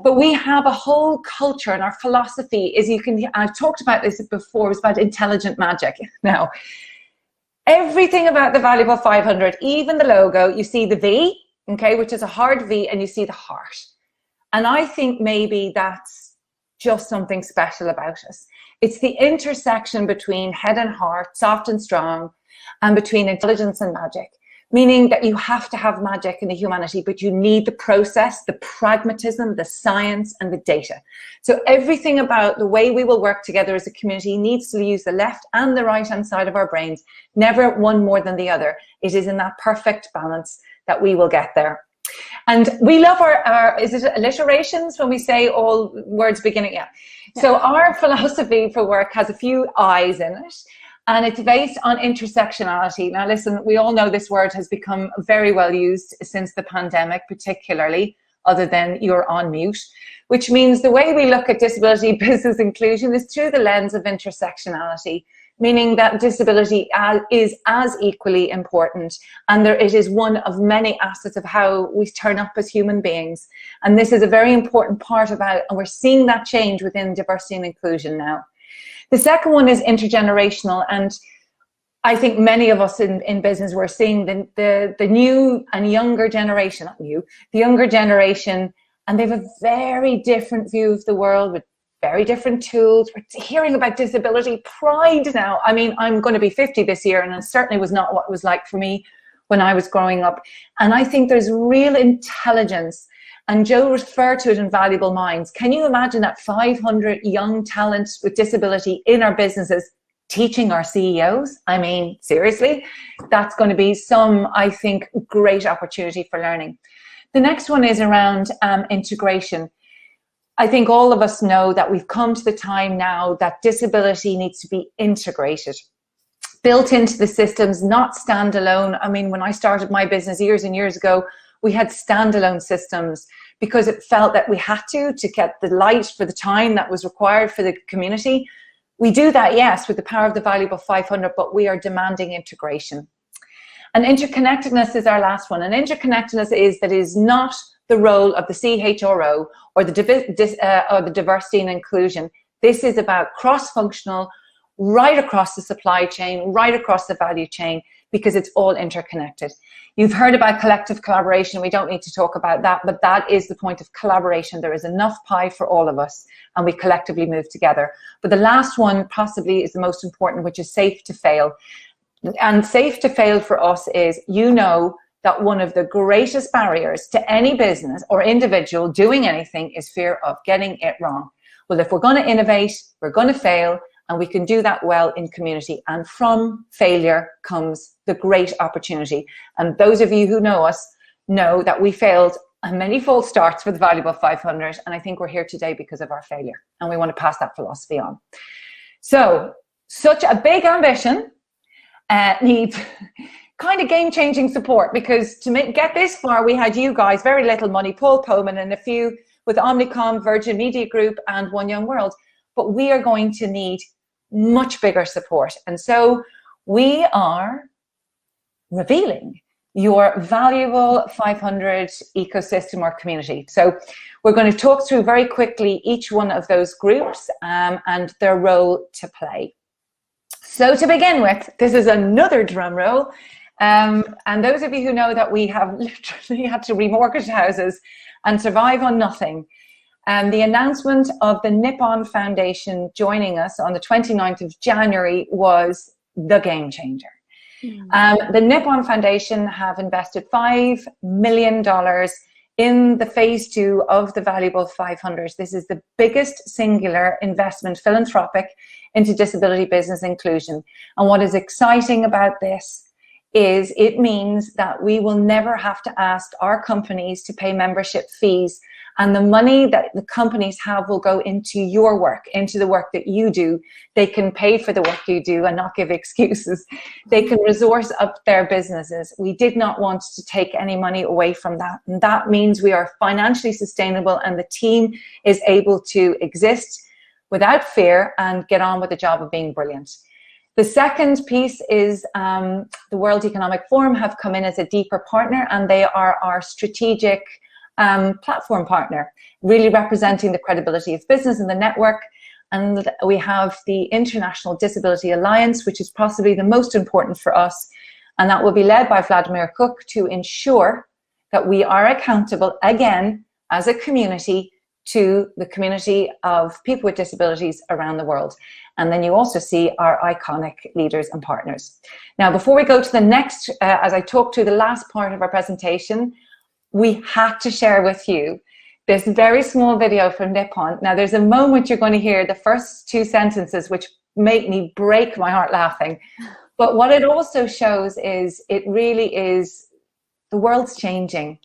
But we have a whole culture, and our philosophy is, I've talked about this before, it's about intelligent magic. Now, everything about the Valuable 500, even the logo, you see the V, okay, which is a hard V, and you see the heart. And I think maybe that's just something special about us. It's the intersection between head and heart, soft and strong, and between intelligence and magic, meaning that you have to have magic in the humanity, but you need the process, the pragmatism, the science, and the data. So everything about the way we will work together as a community needs to use the left and the right-hand side of our brains, never one more than the other. It is in that perfect balance that we will get there. And we love our is it alliterations when we say all words beginning? Yeah. So our philosophy for work has a few I's in it, and it's based on intersectionality. Now listen, we all know this word has become very well used since the pandemic, particularly, other than you're on mute, which means the way we look at disability business inclusion is through the lens of intersectionality, meaning that disability is as equally important, and it is one of many assets of how we turn up as human beings. And this is a very important part about, and we're seeing that change within diversity and inclusion now. The second one is intergenerational, and I think many of us in business, we're seeing the new and younger generation, not new, the younger generation, and they have a very different view of the world with very different tools. We're hearing about disability pride now. I mean, I'm going to be 50 this year, and it certainly was not what it was like for me when I was growing up. And I think there's real intelligence, and Joe referred to it in Valuable Minds. Can you imagine that 500 young talents with disability in our businesses teaching our CEOs? I mean, seriously, that's going to be some, I think, great opportunity for learning. The next one is around integration. I think all of us know that we've come to the time now that disability needs to be integrated, built into the systems, not standalone. I mean, when I started my business years and years ago, we had standalone systems because it felt that we had to get the light for the time that was required for the community. We do that, yes, with the power of the Valuable 500, but we are demanding integration. And interconnectedness is our last one. And interconnectedness is not the role of the CHRO or the diversity and inclusion. This is about cross-functional right across the supply chain, right across the value chain, because it's all interconnected. You've heard about collective collaboration. We don't need to talk about that, but that is the point of collaboration. There is enough pie for all of us, and we collectively move together. But the last one possibly is the most important, which is safe to fail. And safe to fail for us is, you know, that one of the greatest barriers to any business or individual doing anything is fear of getting it wrong. Well, if we're going to innovate, we're going to fail, and we can do that well in community. And from failure comes the great opportunity. And those of you who know us know that we failed many false starts for the Valuable 500. And I think we're here today because of our failure. And we want to pass that philosophy on. So, such a big ambition needs kind of game-changing support, because to get this far, we had you guys, very little money, Paul Poman and a few with Omnicom, Virgin Media Group and One Young World. But we are going to need much bigger support. And so we are revealing your Valuable 500 ecosystem or community. So we're going to talk through very quickly each one of those groups and their role to play. So to begin with, this is another drum roll. And those of you who know that we have literally had to remortgage houses and survive on nothing, the announcement of the Nippon Foundation joining us on the 29th of January was the game changer. The Nippon Foundation have invested $5 million in the phase 2 of the Valuable 500. This is the biggest singular investment philanthropic into disability business inclusion. And what is exciting about this is it means that we will never have to ask our companies to pay membership fees, and the money that the companies have will go into your work, into the work that you do. They can pay for the work you do and not give excuses. They can resource up their businesses. We did not want to take any money away from that. And that means we are financially sustainable, and the team is able to exist without fear and get on with the job of being brilliant. The second piece is the World Economic Forum have come in as a deeper partner, and they are our strategic platform partner, really representing the credibility of business in the network. And we have the International Disability Alliance, which is possibly the most important for us, and that will be led by Vladimir Cook to ensure that we are accountable again as a community to the community of people with disabilities around the world. And then you also see our iconic leaders and partners. Now, before we go to the next, as I talk to the last part of our presentation, we had to share with you this very small video from Nippon. Now, there's a moment you're going to hear the first 2 sentences which make me break my heart laughing. But what it also shows is it really is, the world's changing.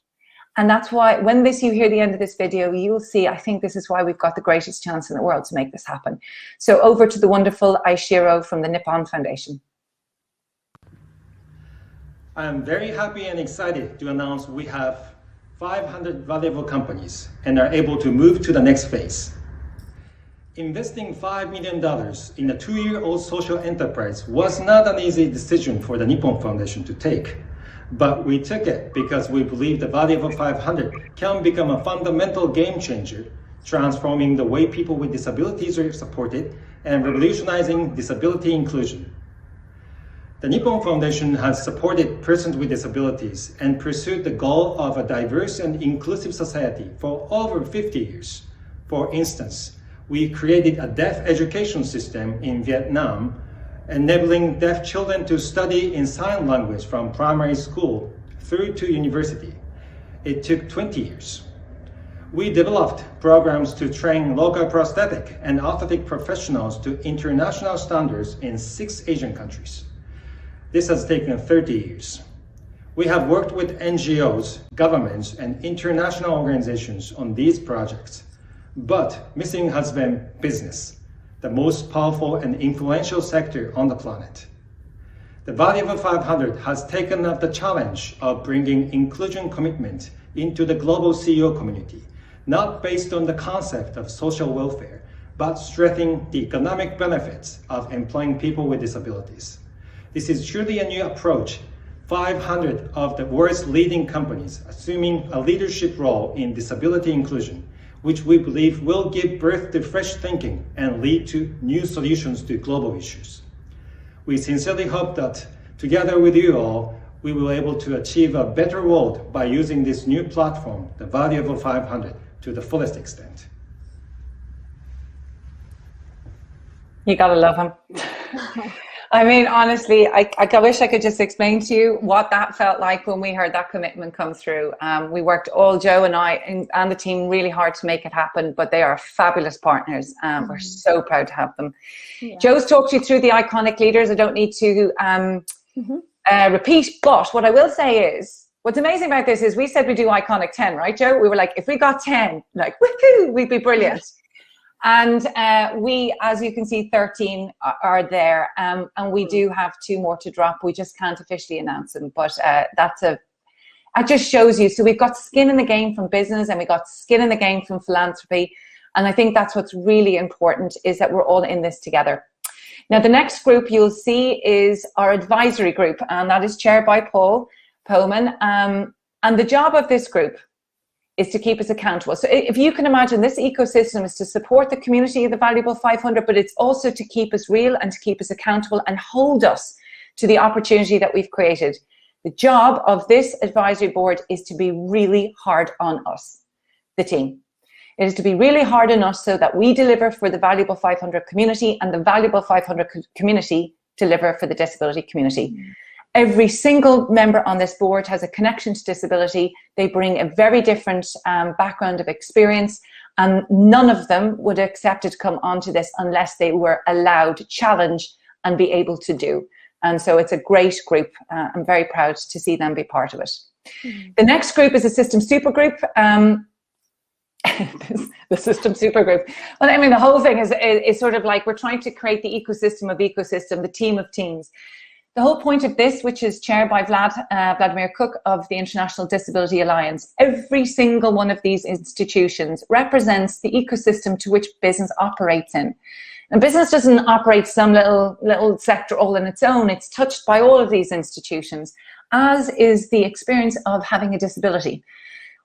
And that's why when you hear the end of this video, you'll see, I think this is why we've got the greatest chance in the world to make this happen. So over to the wonderful Aishiro from the Nippon Foundation. I am very happy and excited to announce we have 500 valuable companies and are able to move to the next phase. Investing $5 million in a 2-year-old social enterprise was not an easy decision for the Nippon Foundation to take. But we took it because we believe the Valuable 500 can become a fundamental game changer, transforming the way people with disabilities are supported and revolutionizing disability inclusion. The Nippon Foundation has supported persons with disabilities and pursued the goal of a diverse and inclusive society for over 50 years. For instance, we created a deaf education system in Vietnam, enabling deaf children to study in sign language from primary school through to university. It took 20 years. We developed programs to train local prosthetic and orthotic professionals to international standards in 6 Asian countries. This has taken 30 years. We have worked with NGOs, governments, and international organizations on these projects, but missing has been business, the most powerful and influential sector on the planet. The Valuable 500 has taken up the challenge of bringing inclusion commitment into the global CEO community, not based on the concept of social welfare, but strengthening the economic benefits of employing people with disabilities. This is truly a new approach. 500 of the world's leading companies assuming a leadership role in disability inclusion. which we believe will give birth to fresh thinking and lead to new solutions to global issues. We sincerely hope that together with you all, we will be able to achieve a better world by using this new platform, the Valuable 500, to the fullest extent. You gotta love him. I mean, honestly, I wish I could just explain to you what that felt like when we heard that commitment come through. We worked, all Joe and I and the team, really hard to make it happen, but they are fabulous partners. We're so proud to have them. Yeah. Joe's talked you through the iconic leaders. I don't need to repeat, but what I will say is, what's amazing about this is we said we do iconic 10, right, Joe? We were like, if we got 10, like, woohoo, we'd be brilliant. And we, as you can see, 13 are there, and we do have 2 more to drop. We just can't officially announce them, but that just shows you. So we've got skin in the game from business, and we got skin in the game from philanthropy, and I think that's what's really important, is that we're all in this together. Now, the next group you'll see is our advisory group, and that is chaired by Paul Pohlmann, and the job of this group is to keep us accountable. So if you can imagine, this ecosystem is to support the community of the Valuable 500, but it's also to keep us real and to keep us accountable and hold us to the opportunity that we've created. The job of this advisory board is to be really hard on us, the team. It is to be really hard on us so that we deliver for the Valuable 500 community, and the Valuable 500 community deliver for the disability community. Every single member on this board has a connection to disability. They bring a very different background of experience, and none of them would have accepted to come onto this unless they were allowed, challenged, and be able to do. And so it's a great group. I'm very proud to see them be part of it. The next group is a system supergroup. The system supergroup. Well, I mean, the whole thing is sort of like we're trying to create the ecosystem of ecosystem, the team of teams. The whole point of this, which is chaired by Vladimir Cook of the International Disability Alliance, every single one of these institutions represents the ecosystem to which business operates in. And business doesn't operate some little sector all on its own. It's touched by all of these institutions, as is the experience of having a disability.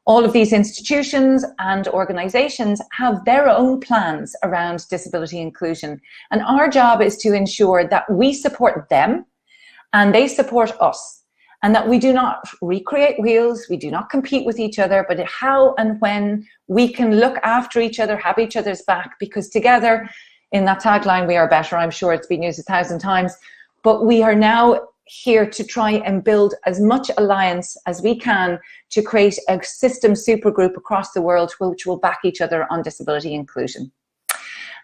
All of these institutions and organizations have their own plans around disability inclusion. And our job is to ensure that we support them and they support us, and that we do not recreate wheels, we do not compete with each other, but how and when we can look after each other, have each other's back, because together, in that tagline, we are better. I'm sure it's been used 1,000 times, but we are now here to try and build as much alliance as we can to create a system supergroup across the world which will back each other on disability inclusion.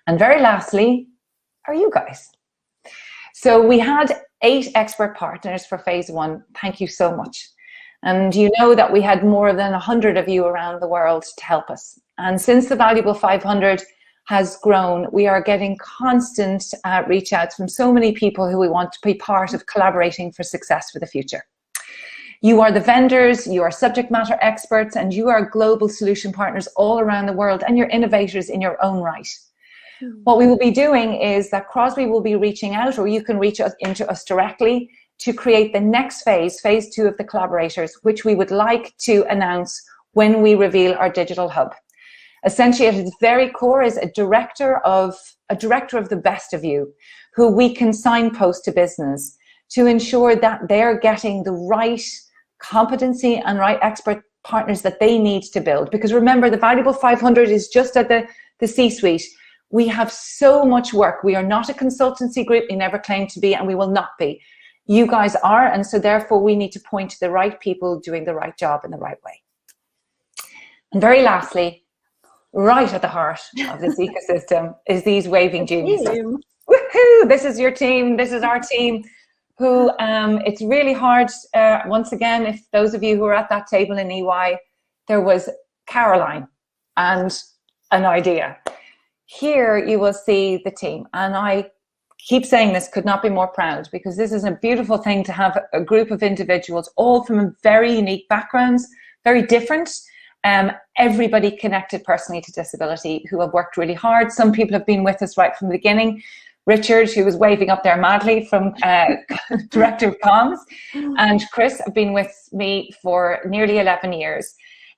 And very lastly, are you guys. So we had 8 expert partners for phase 1. Thank you so much. And you know that we had more than 100 of you around the world to help us. And since the Valuable 500 has grown, we are getting constant reach outs from so many people who we want to be part of collaborating for success for the future. You are the vendors, you are subject matter experts, and you are global solution partners all around the world, and you're innovators in your own right. What we will be doing is that Crosby will be reaching out, or you can reach out into us directly to create the next phase, phase 2 of the collaborators, which we would like to announce when we reveal our digital hub. Essentially, at its very core is a director of the best of you, who we can signpost to business to ensure that they're getting the right competency and right expert partners that they need to build. Because remember, the Valuable 500 is just at the C-suite. We have so much work. We are not a consultancy group. We never claimed to be, and we will not be. You guys are, and so therefore we need to point to the right people doing the right job in the right way. And very lastly, right at the heart of this ecosystem is these waving geniuses. Woohoo! This is your team. This is our team. Who it's really hard. Once again, if those of you who are at that table in EY, there was Caroline and an idea. Here you will see the team, and I keep saying this, could not be more proud, because this is a beautiful thing to have a group of individuals, all from very unique backgrounds, very different. Everybody connected personally to disability, who have worked really hard. Some people have been with us right from the beginning. Richard, who was waving up there madly from Director of Comms, and Chris have been with me for nearly 11 years.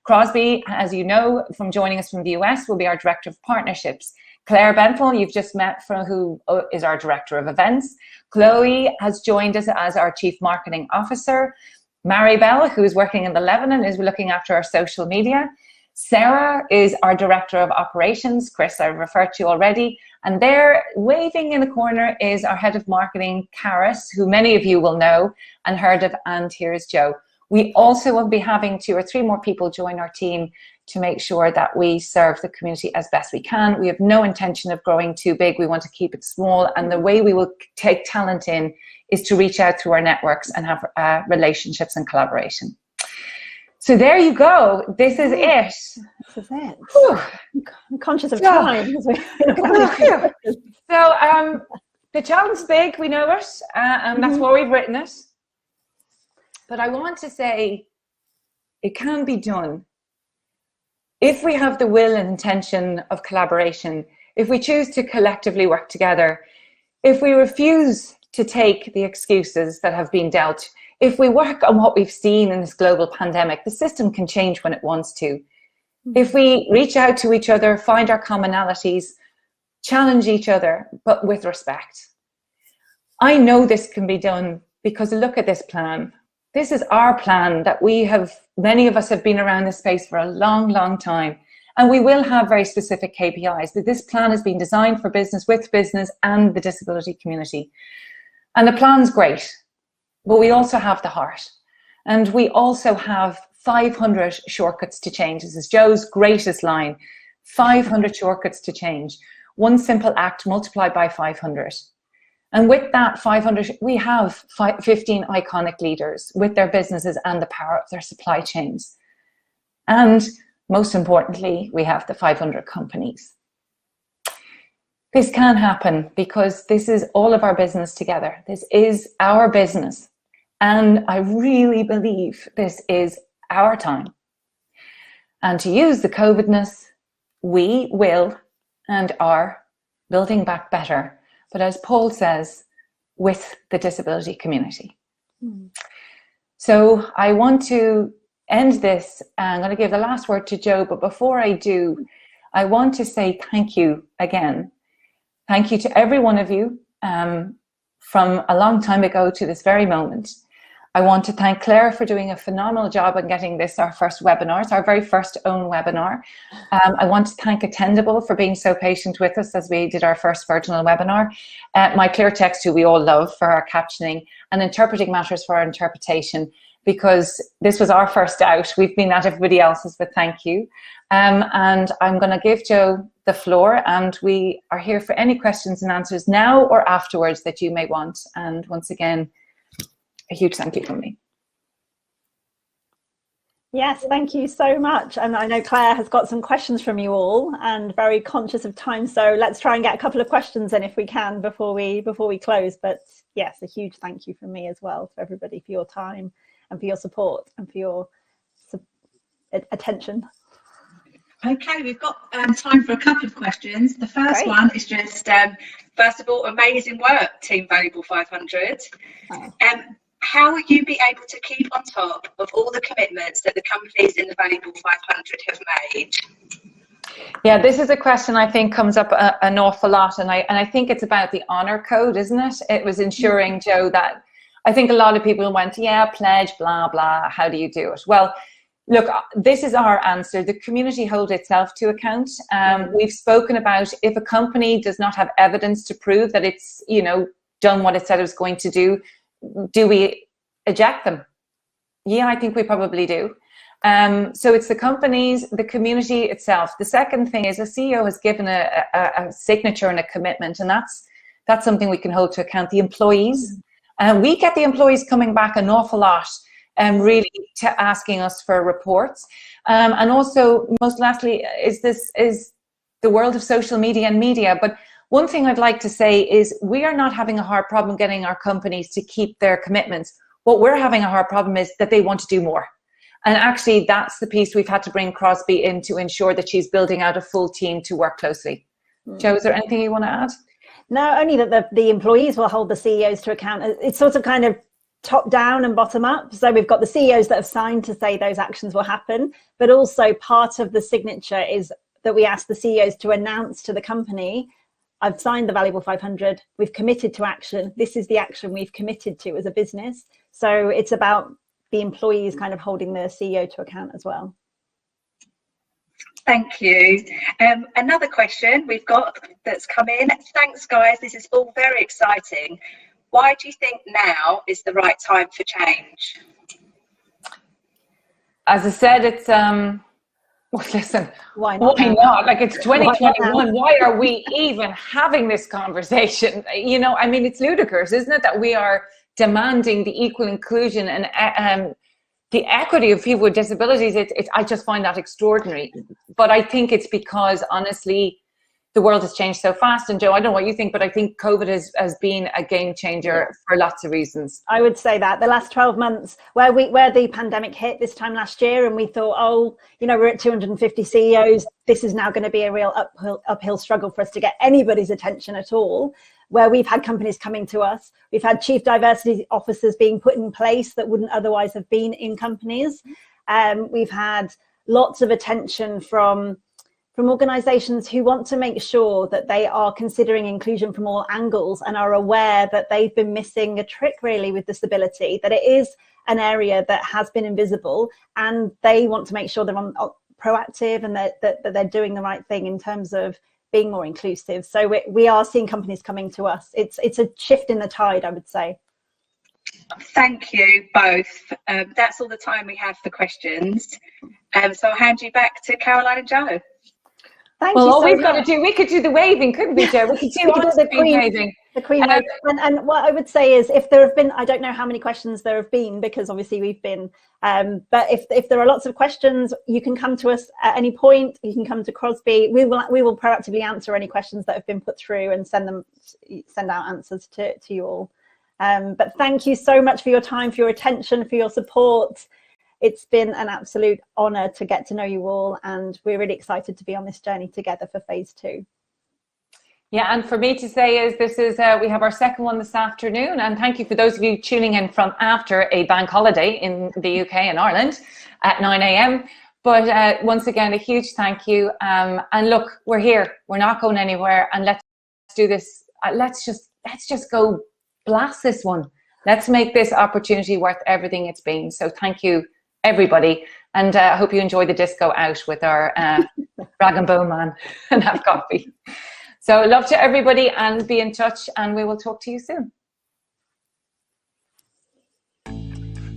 Crosby, as you know, from joining us from the US, will be our Director of Partnerships. Claire Benthel, you've just met, who is our Director of Events. Chloe has joined us as our Chief Marketing Officer. Maribel, who is working in the Lebanon, is looking after our social media. Sarah is our Director of Operations. Chris, I've referred to already. And there, waving in the corner, is our Head of Marketing, Karis, who many of you will know and heard of, and here's Joe. We also will be having 2 or 3 more people join our team to make sure that we serve the community as best we can. We have no intention of growing too big. We want to keep it small. And the way we will take talent in is to reach out through our networks and have relationships and collaboration. So there you go. This is it. This is it. Whew. I'm conscious of time. So the challenge is big, we know it, and that's why we've written it. But I want to say it can be done if we have the will and intention of collaboration, if we choose to collectively work together, if we refuse to take the excuses that have been dealt, if we work on what we've seen in this global pandemic. The system can change when it wants to. If we reach out to each other, find our commonalities, challenge each other, but with respect. I know this can be done because look at this plan. This is our plan that many of us have been around this space for a long, long time. And we will have very specific KPIs, but this plan has been designed for business, with business and the disability community. And the plan's great, but we also have the heart. And we also have 500 shortcuts to change. This is Joe's greatest line, 500 shortcuts to change. One simple act multiplied by 500. And with that 500, we have 15 iconic leaders with their businesses and the power of their supply chains. And most importantly, we have the 500 companies. This can happen because this is all of our business together. This is our business. And I really believe this is our time. And to use the COVIDness, we will and are building back better. But as Paul says, with the disability community. So I want to end this. I'm going to give the last word to Joe, but before I do, I want to say thank you again. Thank you to every one of you from a long time ago to this very moment. I want to thank Claire for doing a phenomenal job on getting this our first webinar. It's our very first own webinar. I want to thank Attendable for being so patient with us as we did our first virtual webinar. My ClearText, who we all love, for our captioning, and Interpreting Matters for our interpretation, because this was our first out. We've been at everybody else's, but thank you. And I'm going to give Joe the floor, and we are here for any questions and answers now or afterwards that you may want. And once again, a huge thank you from me. Yes, thank you so much. And I know Claire has got some questions from you all, and very conscious of time. So let's try and get a couple of questions in if we can before we close. But yes, a huge thank you from me as well to everybody for your time and for your support and for your attention. Okay, we've got time for a couple of questions. The first one is just, first of all, amazing work, Team Valuable 500. How will you be able to keep on top of all the commitments that the companies in the Valuable 500 have made? Yeah, this is a question I think comes up an awful lot, and I think it's about the honor code, isn't it? It was ensuring, Joe, that I think a lot of people went, yeah, pledge, blah, blah, how do you do it? Well, look, this is our answer. The community holds itself to account. We've spoken about if a company does not have evidence to prove that it's, done what it said it was going to do we eject them? Yeah, I think we probably do. So it's the companies, the community itself. The second thing is a CEO has given a signature and a commitment, and that's something we can hold to account. The employees, we get the employees coming back an awful lot, really asking us for reports. And also, most lastly, is the world of social media and media. But one thing I'd like to say is we are not having a hard problem getting our companies to keep their commitments. What we're having a hard problem is that they want to do more. And actually, that's the piece we've had to bring Crosby in to ensure that she's building out a full team to work closely. Joe, is there anything you want to add? No, only that the employees will hold the CEOs to account. It's sort of kind of top down and bottom up. So we've got the CEOs that have signed to say those actions will happen, but also part of the signature is that we ask the CEOs to announce to the company, I've signed the Valuable 500, we've committed to action, this is the action we've committed to as a business. So it's about the employees kind of holding the CEO to account as well. Thank you. Another question we've got that's come in. Thanks, guys. This is all very exciting. Why do you think now is the right time for change? As I said, it's well, listen, why not? Like, it's 2021. Why are we even having this conversation? You know, I mean, it's ludicrous, isn't it, that we are demanding the equal inclusion and the equity of people with disabilities. I just find that extraordinary. But I think it's because, honestly, the world has changed so fast. And Joe, I don't know what you think, but I think COVID has been a game changer for lots of reasons. I would say that the last 12 months where the pandemic hit this time last year, and we thought, oh, you know, we're at 250 CEOs. This is now going to be a real uphill struggle for us to get anybody's attention at all. Where we've had companies coming to us, we've had chief diversity officers being put in place that wouldn't otherwise have been in companies. We've had lots of attention from organizations who want to make sure that they are considering inclusion from all angles and are aware that they've been missing a trick really with disability, that it is an area that has been invisible, and they want to make sure they're proactive and that they're doing the right thing in terms of being more inclusive. So we are seeing companies coming to us. It's a shift in the tide, I would say. Thank you both. That's all the time we have for questions. So I'll hand you back to Caroline and Joe. Thank well, you all so we've much. got to do, we could do the waving, couldn't we, Joe? We could do the Queen waving. The Queen wave. And what I would say is, if there have been, I don't know how many questions there have been, because obviously we've been, but if there are lots of questions, you can come to us at any point. You can come to Crosby. We will proactively answer any questions that have been put through and send out answers to you all. But thank you so much for your time, for your attention, for your support. It's been an absolute honour to get to know you all, and we're really excited to be on this journey together for phase 2. Yeah, and for me to say is this is, we have our second one this afternoon, and thank you for those of you tuning in from after a bank holiday in the UK and Ireland at 9 a.m. But once again, a huge thank you. And look, we're here, we're not going anywhere, and let's do this. Let's just go blast this one. Let's make this opportunity worth everything it's been. So thank you, everybody, and I hope you enjoy the disco out with our rag and bone man and have coffee. So love to everybody, and be in touch, and we will talk to you soon.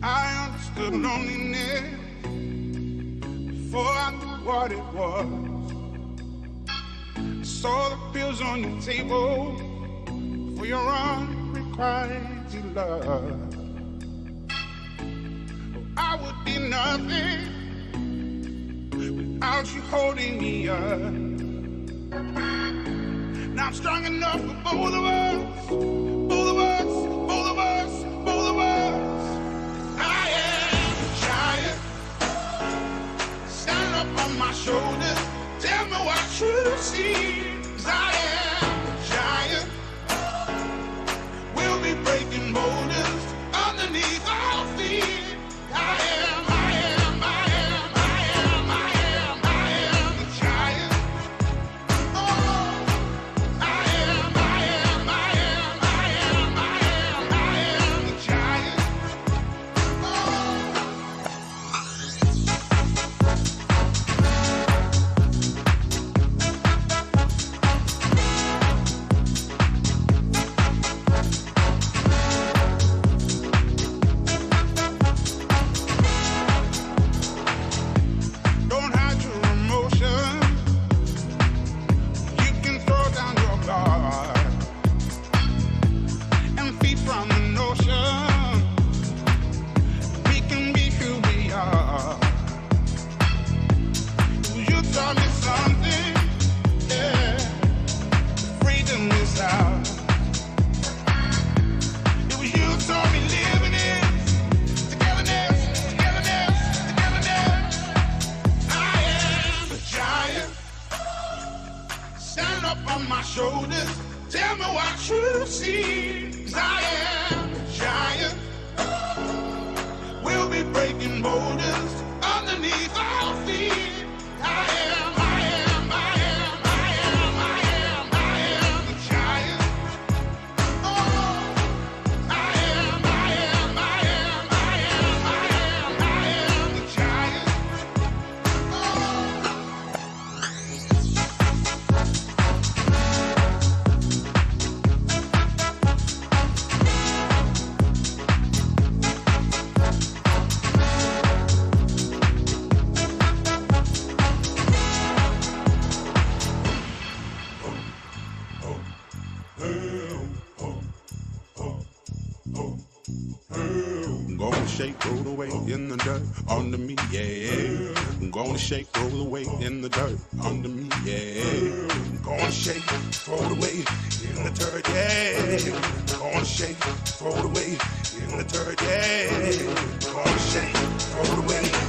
I understood loneliness before I knew what it was. I saw the pills on your table for your unrequited love. I would be nothing without you holding me up. Now I'm strong enough for both of us, both of us, both of us, both of us. I am a giant. Stand up on my shoulders, tell me what you see. 'Cause I am a giant. We'll be breaking boulders underneath our feet. I am a giant. Oh, I am a giant. Oh. I'm gonna shake, roll the weight in the dirt under me, yeah. I'm gonna shake, roll the weight in the dirt under me, yeah. I'm gonna shake, throw the weight in the dirt, yeah. I'm gonna shake, throw the weight in the dirt, yeah. I'm gonna shake, throw the weight.